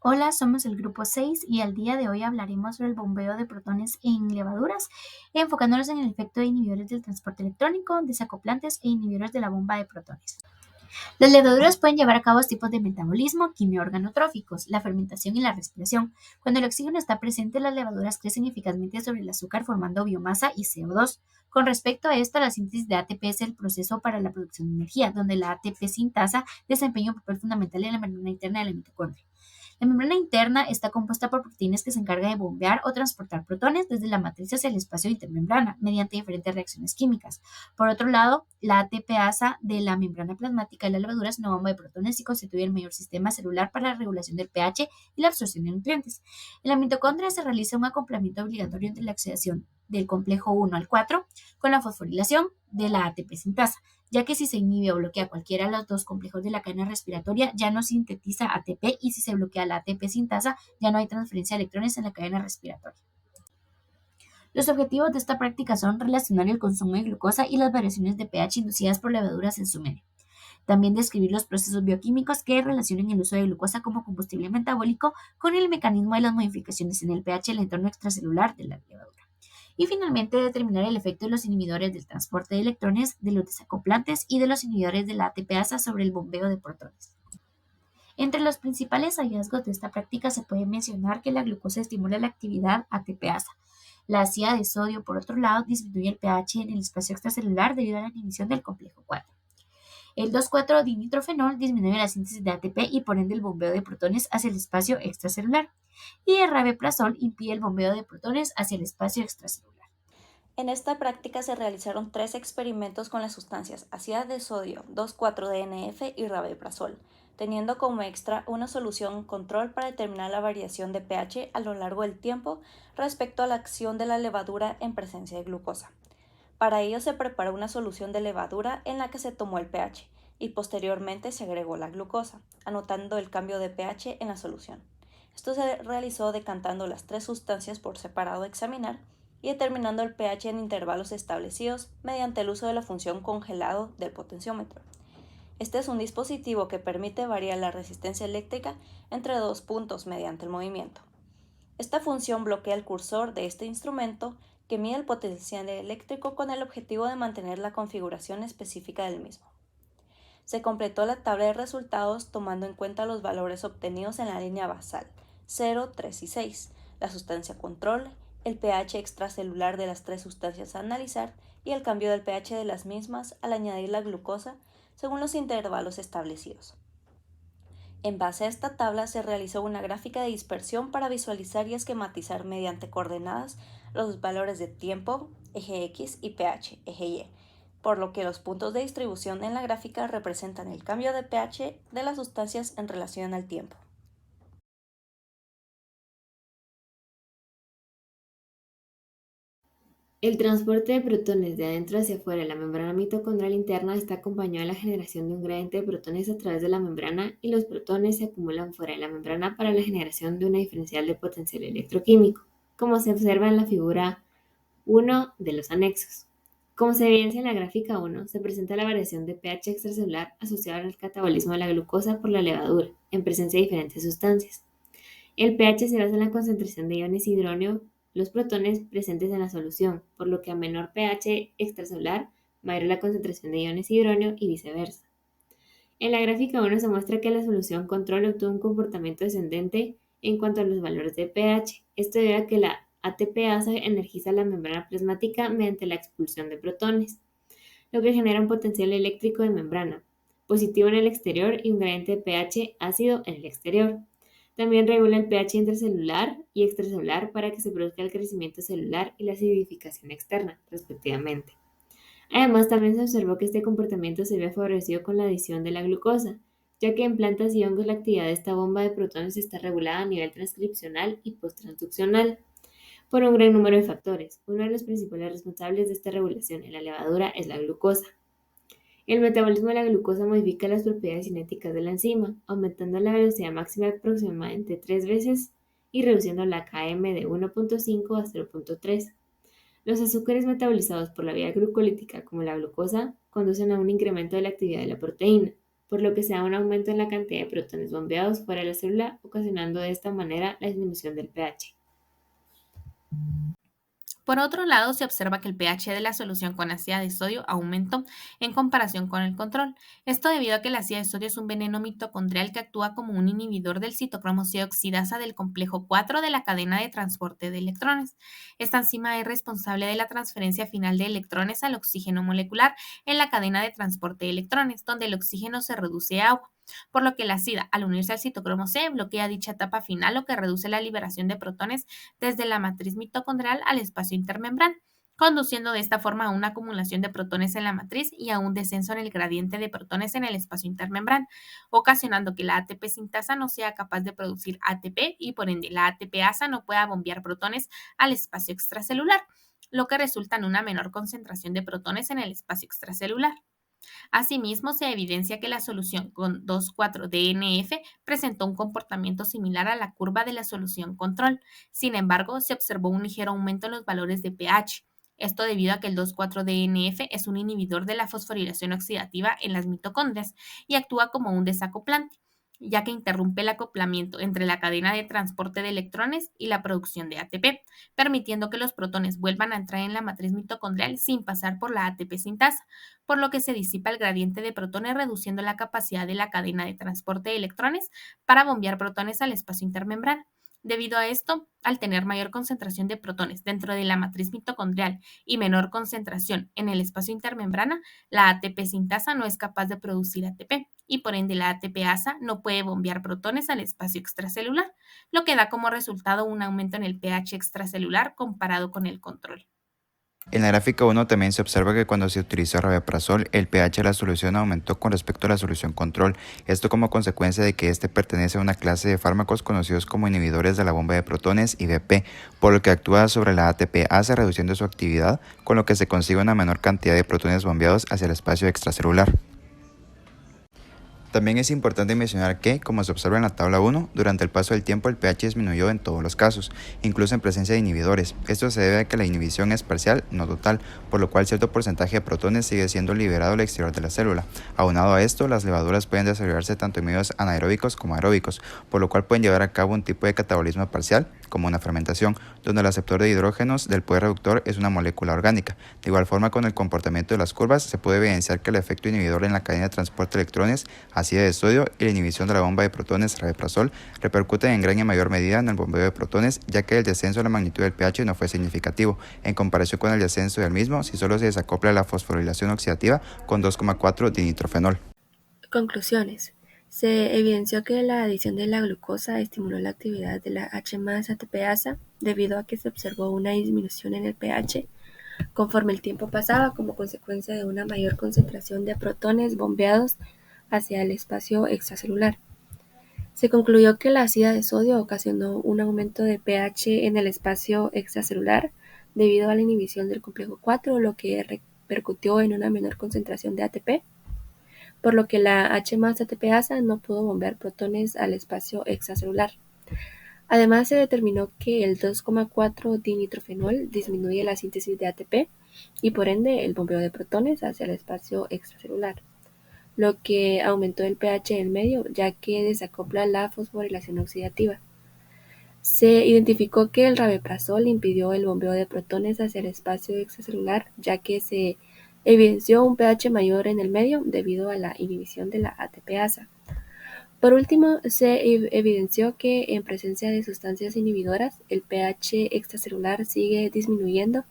Hola, somos el grupo 6 y al día de hoy hablaremos sobre el bombeo de protones en levaduras, enfocándonos en el efecto de inhibidores del transporte electrónico, desacoplantes e inhibidores de la bomba de protones. Las levaduras pueden llevar a cabo dos tipos de metabolismo quimioorganotróficos, la fermentación y la respiración. Cuando el oxígeno está presente, las levaduras crecen eficazmente sobre el azúcar formando biomasa y CO2. Con respecto a esto, la síntesis de ATP es el proceso para la producción de energía, donde la ATP sintasa desempeña un papel fundamental en la membrana interna de la mitocondria. La membrana interna está compuesta por proteínas que se encargan de bombear o transportar protones desde la matriz hacia el espacio intermembrana mediante diferentes reacciones químicas. Por otro lado, la ATPasa de la membrana plasmática de la levadura es una bomba de protones y constituye el mayor sistema celular para la regulación del pH y la absorción de nutrientes. En la mitocondria se realiza un acoplamiento obligatorio entre la oxidación del complejo 1 al 4 con la fosforilación de la ATP sintasa, ya que si se inhibe o bloquea cualquiera de los dos complejos de la cadena respiratoria, ya no sintetiza ATP y si se bloquea la ATP sintasa, ya no hay transferencia de electrones en la cadena respiratoria. Los objetivos de esta práctica son relacionar el consumo de glucosa y las variaciones de pH inducidas por levaduras en su medio. También describir los procesos bioquímicos que relacionan el uso de glucosa como combustible metabólico con el mecanismo de las modificaciones en el pH del entorno extracelular de la levadura. Y finalmente determinar el efecto de los inhibidores del transporte de electrones, de los desacoplantes y de los inhibidores de la ATPasa sobre el bombeo de protones. Entre los principales hallazgos de esta práctica se puede mencionar que la glucosa estimula la actividad ATPasa. La ácida de sodio, por otro lado, disminuye el pH en el espacio extracelular debido a la inhibición del complejo 4. El 2,4-dinitrofenol disminuye la síntesis de ATP y por ende el bombeo de protones hacia el espacio extracelular. Y el rabeprazol impide el bombeo de protones hacia el espacio extracelular. En esta práctica se realizaron tres experimentos con las sustancias ácida de sodio, 2,4-DNF y rabeprazol, teniendo como extra una solución control para determinar la variación de pH a lo largo del tiempo respecto a la acción de la levadura en presencia de glucosa. Para ello se preparó una solución de levadura en la que se tomó el pH y posteriormente se agregó la glucosa, anotando el cambio de pH en la solución. Esto se realizó decantando las tres sustancias por separado a examinar y determinando el pH en intervalos establecidos mediante el uso de la función congelado del potenciómetro. Este es un dispositivo que permite variar la resistencia eléctrica entre dos puntos mediante el movimiento. Esta función bloquea el cursor de este instrumento que mide el potencial eléctrico con el objetivo de mantener la configuración específica del mismo. Se completó la tabla de resultados tomando en cuenta los valores obtenidos en la línea basal 0, 3 y 6, la sustancia control, el pH extracelular de las tres sustancias a analizar y el cambio del pH de las mismas al añadir la glucosa según los intervalos establecidos. En base a esta tabla se realizó una gráfica de dispersión para visualizar y esquematizar mediante coordenadas los valores de tiempo, eje X, y pH, eje Y, por lo que los puntos de distribución en la gráfica representan el cambio de pH de las sustancias en relación al tiempo. El transporte de protones de adentro hacia afuera de la membrana mitocondrial interna está acompañado de la generación de un gradiente de protones a través de la membrana y los protones se acumulan fuera de la membrana para la generación de una diferencial de potencial electroquímico, como se observa en la figura 1 de los anexos. Como se evidencia en la gráfica 1, se presenta la variación de pH extracelular asociada al catabolismo de la glucosa por la levadura, en presencia de diferentes sustancias. El pH se basa en la concentración de iones hidrógeno, los protones presentes en la solución, por lo que a menor pH extracelular, mayor la concentración de iones hidrógeno y viceversa. En la gráfica 1 se muestra que la solución control obtuvo un comportamiento descendente en cuanto a los valores de pH. Esto debido a que la ATPasa energiza la membrana plasmática mediante la expulsión de protones, lo que genera un potencial eléctrico de membrana, positivo en el exterior y un gradiente de pH ácido en el exterior. También regula el pH intracelular y extracelular para que se produzca el crecimiento celular y la acidificación externa, respectivamente. Además, también se observó que este comportamiento se ve favorecido con la adición de la glucosa, ya que en plantas y hongos la actividad de esta bomba de protones está regulada a nivel transcripcional y posttransduccional por un gran número de factores. Uno de los principales responsables de esta regulación en la levadura es la glucosa. El metabolismo de la glucosa modifica las propiedades cinéticas de la enzima, aumentando la velocidad máxima aproximadamente 3 veces y reduciendo la Km de 1,5 a 0,3. Los azúcares metabolizados por la vía glucolítica, como la glucosa, conducen a un incremento de la actividad de la proteína, por lo que se da un aumento en la cantidad de protones bombeados fuera de la célula, ocasionando de esta manera la disminución del pH. Por otro lado, se observa que el pH de la solución con ácido de sodio aumentó en comparación con el control. Esto debido a que el ácido de sodio es un veneno mitocondrial que actúa como un inhibidor del citocromo C oxidasa del complejo 4 de la cadena de transporte de electrones. Esta enzima es responsable de la transferencia final de electrones al oxígeno molecular en la cadena de transporte de electrones, donde el oxígeno se reduce a agua, por lo que la SIDA, al unirse al citocromo C, bloquea dicha etapa final, lo que reduce la liberación de protones desde la matriz mitocondrial al espacio intermembran, conduciendo de esta forma a una acumulación de protones en la matriz y a un descenso en el gradiente de protones en el espacio intermembran, ocasionando que la ATP sintasa no sea capaz de producir ATP y por ende la ATPasa no pueda bombear protones al espacio extracelular, lo que resulta en una menor concentración de protones en el espacio extracelular. Asimismo, se evidencia que la solución con 2,4-DNF presentó un comportamiento similar a la curva de la solución control. Sin embargo, se observó un ligero aumento en los valores de pH. Esto debido a que el 2,4-DNF es un inhibidor de la fosforilación oxidativa en las mitocondrias y actúa como un desacoplante, ya que interrumpe el acoplamiento entre la cadena de transporte de electrones y la producción de ATP, permitiendo que los protones vuelvan a entrar en la matriz mitocondrial sin pasar por la ATP sintasa, por lo que se disipa el gradiente de protones reduciendo la capacidad de la cadena de transporte de electrones para bombear protones al espacio intermembrana. Debido a esto, al tener mayor concentración de protones dentro de la matriz mitocondrial y menor concentración en el espacio intermembrana, la ATP sintasa no es capaz de producir ATP y por ende la ATPasa no puede bombear protones al espacio extracelular, lo que da como resultado un aumento en el pH extracelular comparado con el control. En la gráfica 1 también se observa que cuando se utilizó rabeprazol, el pH de la solución aumentó con respecto a la solución control, esto como consecuencia de que este pertenece a una clase de fármacos conocidos como inhibidores de la bomba de protones IBP, por lo que actúa sobre la ATPasa reduciendo su actividad, con lo que se consigue una menor cantidad de protones bombeados hacia el espacio extracelular. También es importante mencionar que, como se observa en la tabla 1, durante el paso del tiempo el pH disminuyó en todos los casos, incluso en presencia de inhibidores. Esto se debe a que la inhibición es parcial, no total, por lo cual cierto porcentaje de protones sigue siendo liberado al exterior de la célula. Aunado a esto, las levaduras pueden desarrollarse tanto en medios anaeróbicos como aeróbicos, por lo cual pueden llevar a cabo un tipo de catabolismo parcial, como una fermentación, donde el aceptor de hidrógenos del poder reductor es una molécula orgánica. De igual forma, con el comportamiento de las curvas, se puede evidenciar que el efecto inhibidor en la cadena de transporte de electrones, ácido de sodio y la inhibición de la bomba de protones rabeprazol repercuten en gran y mayor medida en el bombeo de protones, ya que el descenso de la magnitud del pH no fue significativo, en comparación con el descenso del mismo si solo se desacopla la fosforilación oxidativa con 2,4-dinitrofenol. Conclusiones. Se evidenció que la adición de la glucosa estimuló la actividad de la H+ATPasa debido a que se observó una disminución en el pH conforme el tiempo pasaba como consecuencia de una mayor concentración de protones bombeados hacia el espacio extracelular. Se concluyó que la ácida de sodio ocasionó un aumento de pH en el espacio extracelular debido a la inhibición del complejo 4, lo que repercutió en una menor concentración de ATP, por lo que la H+ATPasa no pudo bombear protones al espacio extracelular. Además, se determinó que el 2,4-dinitrofenol disminuye la síntesis de ATP y por ende el bombeo de protones hacia el espacio extracelular, lo que aumentó el pH del medio, ya que desacopla la fosforilación oxidativa. Se identificó que el rabeprazol impidió el bombeo de protones hacia el espacio extracelular, ya que se evidenció un pH mayor en el medio debido a la inhibición de la ATPasa. Por último, se evidenció que en presencia de sustancias inhibidoras, el pH extracelular sigue disminuyendo,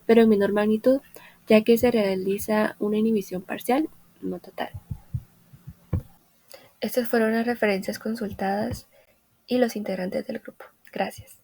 pero en menor magnitud, ya que se realiza una inhibición parcial, no total. Estas fueron las referencias consultadas y los integrantes del grupo. Gracias.